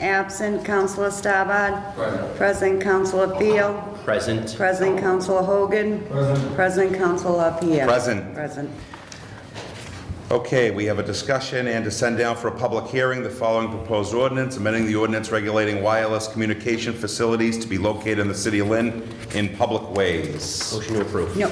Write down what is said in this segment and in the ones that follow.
Absent Councilor Starbad. Present. Present Councilor Field. Present. Present Councilor Hogan. Present. Present Councilor LaPierre. Present. Present. Okay, we have a discussion and to send down for a public hearing the following proposed ordinance, amending the ordinance regulating wireless communication facilities to be located in the city of Lynn in public ways. Motion to approve. No.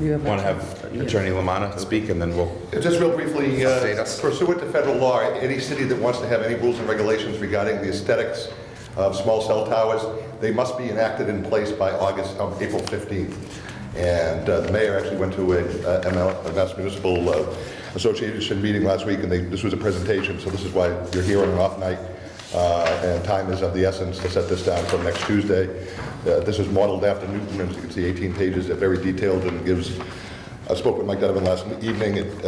You have Want to have Attorney Lamanna speak, and then we'll... Just real briefly, Update us. pursuant to federal law, any city that wants to have any rules and regulations regarding the aesthetics of small cell towers, they must be enacted in place by April 15th. And the mayor actually went to a Mass Municipal Association meeting last week, and this was a presentation, so this is why you're here on an off night. And time is of the essence to set this down for next Tuesday. This is modeled after Newton, as you can see, 18 pages. They're very detailed and gives... I spoke with Mike Donovan last evening. It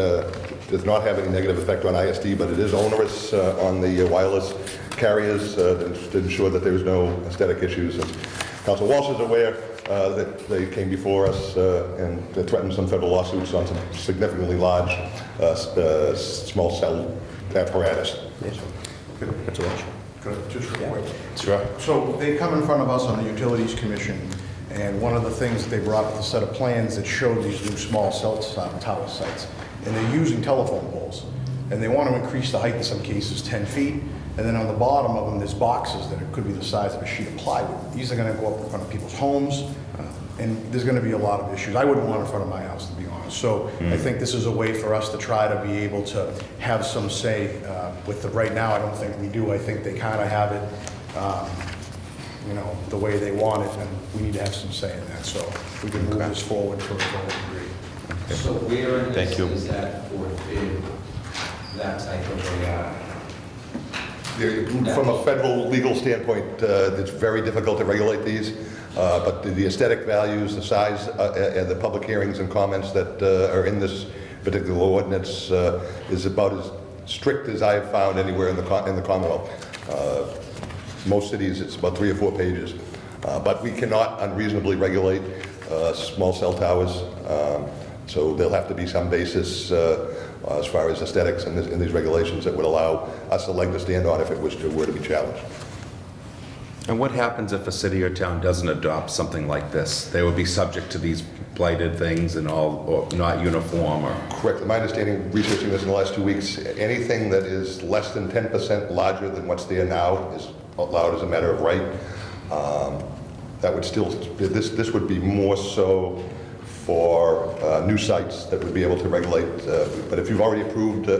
does not have any negative effect on ISD, but it is onerous on the wireless carriers to ensure that there's no aesthetic issues. And Council Walsh is aware that they came before us and they threatened some federal lawsuits on some significantly large small cell apparatus. Just real quick. Sure. So they come in front of us on the Utilities Commission, and one of the things that they brought up was a set of plans that showed these new small cell tower sites. And they're using telephone poles. And they want to increase the height in some cases 10 feet. And then on the bottom of them, there's boxes that it could be the size of a sheet of plywood. These are going to go up in front of people's homes, and there's going to be a lot of issues. I wouldn't want it in front of my house, to be honest. So I think this is a way for us to try to be able to have some say with the, right now, I don't think we do. I think they kind of have it, you know, the way they want it, and we need to have some say in that. So we can move this forward for a vote degree. So where in Thank this you. is that for that type of a, From a federal legal standpoint, it's very difficult to regulate these, but the aesthetic values, the size, and the public hearings and comments that are in this particular ordinance is about as strict as I have found anywhere in the Commonwealth. Most cities, it's about 3 or 4 pages, but we cannot unreasonably regulate small cell towers, so there'll have to be some basis as far as aesthetics in these regulations that would allow us a leg to stand on if it were to be challenged. And what happens if a city or town doesn't adopt something like this? They would be subject to these blighted things and all, or not uniform, or... Correct. My understanding, researching this in the last 2 weeks, anything that is less than 10% larger than what's there now is allowed as a matter of right. That would still, this would be more so for new sites that would be able to regulate. But if you've already approved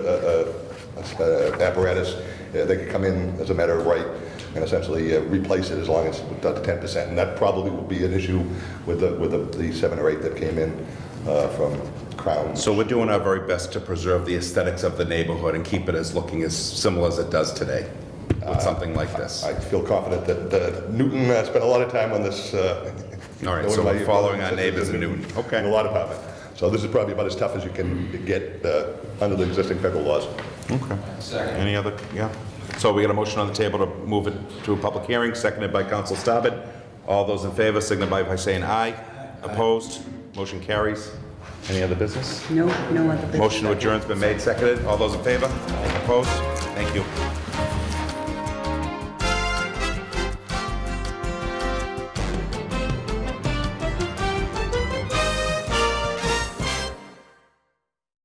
apparatus, they could come in as a matter of right and essentially replace it as long as it's up to 10%. And that probably will be an issue with the 7 or 8 that came in from Crown. So we're doing our very best to preserve the aesthetics of the neighborhood and keep it as looking as similar as it does today with something like this. I feel confident that Newton spent a lot of time on this. All right, so we're following our neighbors in Newton. Okay. In the law department. So this is probably about as tough as you can get under the existing federal laws. Okay. second. Any other, yeah. So we got a motion on the table to move it to a public hearing, seconded by Council Starbad. All those in favor signify by saying aye. Opposed? Motion carries. Any other business? No other business. Motion to adjourn's been made, seconded. All those in favor? Opposed? Thank you.